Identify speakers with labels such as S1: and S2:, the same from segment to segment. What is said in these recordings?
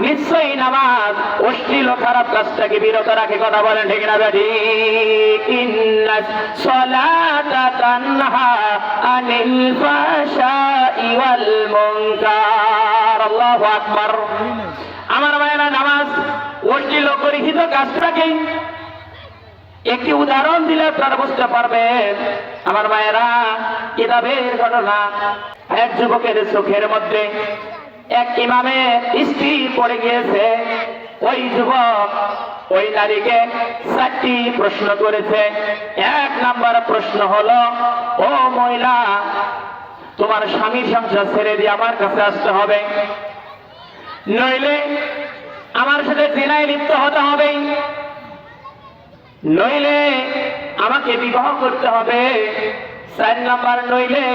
S1: নিশ্চয়ই নামাজ অশ্লীল খারাপ কাজটাকে বিরত রাখে। কথা বলেন ঠিক না ঠিক? ইন্নাস সালাতা তানহা আনিল ফাহশাই ওয়াল মুনকার। আল্লাহু আকবার। আমার ভাইরা, নামাজ অশ্লীল গৃহীত কাজটাকে একটি উদাহরণ দিলে আপনারা বুঝতে পারবেন। আমার মায়েরা, কিতাবের ঘটনা, এক যুবকের চোখের মধ্যে এক ইমামের স্ত্রী পড়ে গিয়েছে। ওই যুবক ওই নারীকে 4টি প্রশ্ন করেছে। 1 নাম্বার প্রশ্ন হলো, ও মহিলা, তোমার স্বামীর সংসার ছেড়ে দিয়ে আমার কাছে আসতে হবে, নইলে আমার সাথে জিনায় লিপ্ত হতে হবে, নইলে আমাকে বিবাহ করতে হবে। 4 নাম্বার, নইলে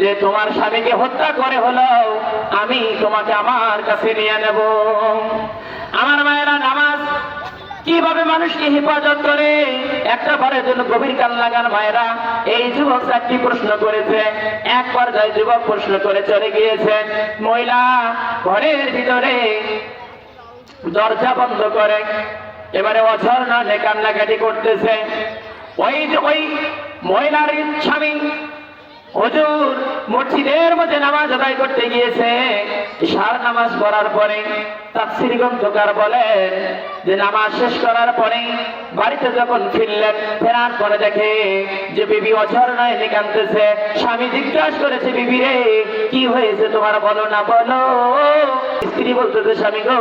S1: যে তোমার স্বামীকে হত্যা করে হলো আমি তোমাকে আমার কাছে নিয়ে নেব। আমার মায়েরা, নামাজ কিভাবে মানুষকে হেফাজত করে, একটা বারের জন্য গভীর কান লাগান মায়েরা। এই যুবক 4টি প্রশ্ন করেছে। এক পর্যায়ে যুবক প্রশ্ন করে চলে গিয়েছে। মহিলা ঘরের ভিতরে দরজা বন্ধ করে এবারে অঝরনা কান্নাকাটি করতেছে। ওই মহিলার স্বামী হুজুর মসজিদের মধ্যে নামাজ আদায় করতে গিয়েছে। ইশার নামাজ পড়ার পরে তাফসীর গ্রন্থকার বলেন যে নামাজ শেষ করার পরে বাড়িতে যখন ফিরলেন, ফেরার পরে দেখে যে বিবি অঝরনায় কাঁদতেছে। স্বামী জিজ্ঞাসা করেছে, বিবি রে কি হয়েছে তোমার, বলো না বলো। স্ত্রী বলতেছে, স্বামী গো,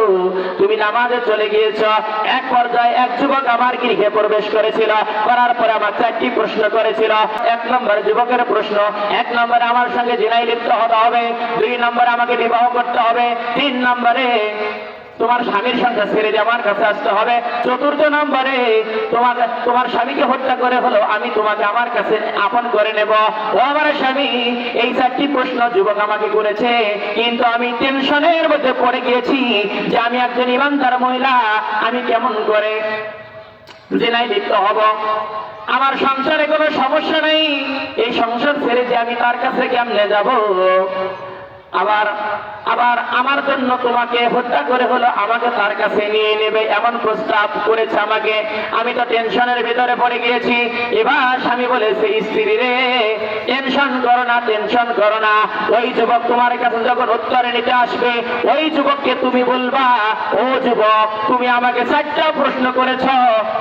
S1: তুমি নামাজে চলে গিয়েছ। এক পর্যায়ে এক যুবক আমার গৃহে প্রবেশ করেছিল, করার পরে আমার 4টি প্রশ্ন করেছিল। 1 নম্বর যুবকের প্রশ্ন, 1 নম্বরে আমার সঙ্গে জিনায় লিপ্ত হতে হবে, 2 নম্বরে আমাকে বিবাহ করতে হবে, 3 নম্বরে তোমার স্বামীর সংসার ছেড়ে দিয়ে আমার কাছে আসতে হবে, 4র্থ নম্বরে তোমার স্বামীকে হত্যা করে হলো আমি তোমাকে আমার কাছে আপন করে নেব। ও আমার স্বামী, এই 4টি প্রশ্ন যুবক আমাকে করেছে, কিন্তু আমি টেনশনের মধ্যে পড়ে গিয়েছি যে আমি একজন ইমানদার মহিলা, আমি কেমন করে জিনায় লিপ্ত হব। আমার সংসারে কোনো সমস্যা নেই, এই সংসার ছেড়ে যে আমি তার কাছে কেমনে যাব। আবার আমার জন্য তোমাকে হত্যা করে হলো আমাকে তার কাছে নিয়ে নেবে, এমন প্রস্তাব করেছে আমাকে। আমি তো টেনশনের ভিতরে পড়ে গিয়েছি। এবার স্বামী বলেছে, স্ত্রী রে টেনশন করো না, টেনশন করো না। ওই যুবক তোমার কাছে যখন উত্তরে নিতে আসবে, ওই যুবককে তুমি বলবা, ও যুবক, তুমি আমাকে 4টা প্রশ্ন করেছ,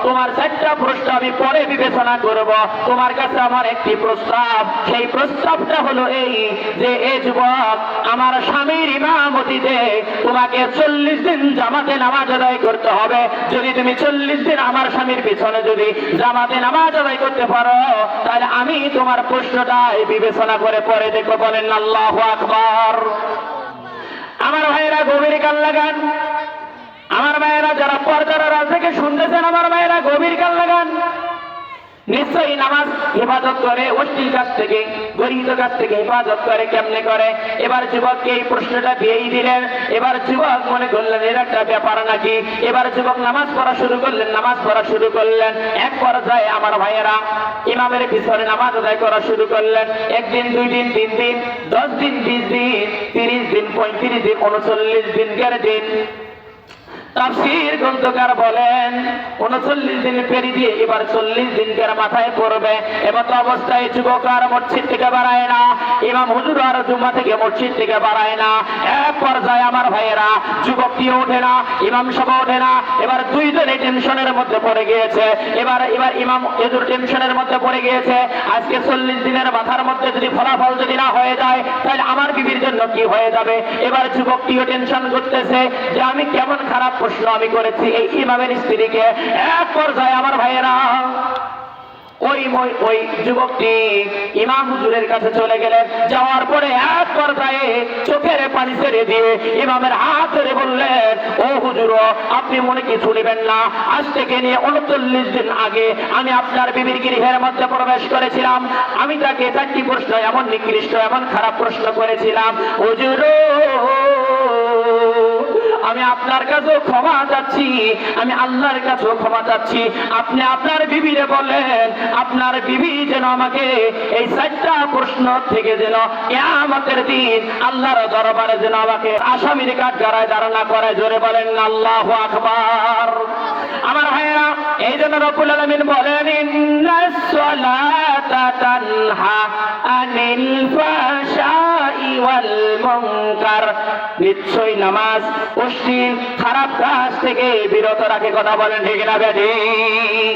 S1: তোমার 4টা প্রশ্ন আমি পরে বিবেচনা করব। তোমার কাছে আমার একটি প্রস্তাব, সেই প্রস্তাবটা হলো এই যে, এ যুবক, আমার স্বামীর ইমামতিতে তোমাকে 40 দিন জামাতে নামাজ আদায় করতে হবে। যদি তুমি 40 দিন আমার স্বামীর পিছনে যদি জামাতে নামাজ আদায় করতে পারো, তাহলে আমি তোমার প্রশ্নটাই বিবেচনা করে পরে দেখো। বলেন আল্লাহু আকবার। আমার ভাইয়েরা গভীর কান লাগান। আমার ভাইয়েরা যারা পর্দার আড়াল থেকে শুনতেছেন, আমার ভাইয়েরা গভীর কান লাগান। নিশ্চয়ই নামাজ হেফাজত করে অশ্লীল কাজ থেকে, গরিব কাজ থেকে হেফাজত করে। কেমনে করে? এবার যুবককে এই প্রশ্নটা দিয়েই দিলেন। এবার যুবক মনে করলেন এর একটা ব্যাপার নাকি। এবার যুবক নামাজ পড়া শুরু করলেন। এক পর্যায়ে আমার ভাইয়েরা ইমামের পিছনে নামাজ আদায় করা শুরু করলেন। 1 দিন, 2 দিন, 3 দিন, 10 দিন, 20 দিন, 30 দিন, 35 দিন, 39 দিনকার দিন। তাফসীর গ্রন্থকার বলেন 39 দিন পেরিয়ে দিয়ে এবার 40 দিনকার মাথায় পড়বে। এমত অবস্থায় যুবক আর মসজিদ থেকে বাড়ায় না, ইমাম হুজুর আর জুম্মা থেকে মসজিদ থেকে বাড়ায় না। এক পর্যায়ে আমার ভাইয়েরা যুবকটি ওঠে না, ইমাম সাহেব ওঠে না। এবার 2 জনে টেনশনের মধ্যে পড়ে গিয়েছে। এবার ইমাম হুজুর টেনশনের মধ্যে পড়ে গিয়েছে। আজকে 40 দিনের মাথার মধ্যে যদি ফলাফল যদি না হয়ে যায়, তাহলে আমার বিবির জন্য কি হয়ে যাবে। এবার যুবকটিও টেনশন করতেছে যে আমি কেমন খারাপ প্রশ্ন আমি করেছি এই ইমামের স্ত্রীকে। এক পর্যায়ে আমার ভাইয়েরা ওই যুবকটি ইমাম হুজুরের কাছে চলে গেলেন। যাওয়ার পরে এক পর্যায়ে চোখের পানি ছেড়ে দিয়ে ইমামের হাত ধরে বললেন, ও হুজুর, আপনি মনে কিছু নেবেন না, আজ থেকে নিয়ে 39 দিন আগে আমি আপনার বিবির গৃহের মধ্যে প্রবেশ করেছিলাম। আমি তাকে 4টি প্রশ্ন এমন নিকৃষ্ট এমন খারাপ প্রশ্ন করেছিলাম। হুজুর, আমি আপনার কাছেও ক্ষমা চাচ্ছি, আমি আল্লাহর কাছেও ক্ষমা চাচ্ছি। আপনি আপনার বিবিরে বলেন, আপনার বিবি যেন আমাকে এই 4টা প্রশ্ন থেকে যেন কিয়ামতের দিন আল্লাহর দরবারে যেন আমাকে আসামির কাঠগড়ায় দাঁড়ানো করে। জোরে বলেন আল্লাহু আকবার। আমার ভাইরা, এই জন্য রব্বুল আলামিন বলেন, ইন্নাস সালাতা তানহা আনিল ফাহশাই ওয়াল মুনকার, নিশ্চয়ই নামাজ অশ্লীল খারাপ কাজ থেকে বিরত রাখে। কথা বলেন ঠিক না বেঠিক?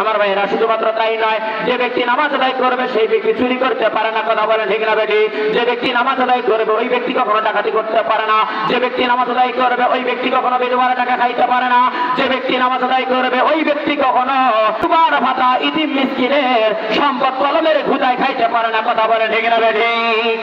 S1: আমার ভাইরা, শুধুমাত্র তাই নয়, যে ব্যক্তি নামাজ আদায় করবে সেই ব্যক্তি চুরি করতে পারে না। কথা বলেন ঠিক না বেঠিক? যে ব্যক্তি নামাজ আদায় করবে ওই ব্যক্তি কখনো ডাকাতি করতে পারে না। যে ব্যক্তি নামাজ আদায় করবে ওই ব্যক্তি কখনো বিধবার টাকা খাইতে পারে না। যে ব্যক্তি নামাজ আদায় করবে ওই ব্যক্তি কখনো তোমার ভাতা ইতিম মিসকিনের সম্পদ কলমের ঘুদায় খাইতে পারে না। কথা বলেন ঠিক না বেঠিক?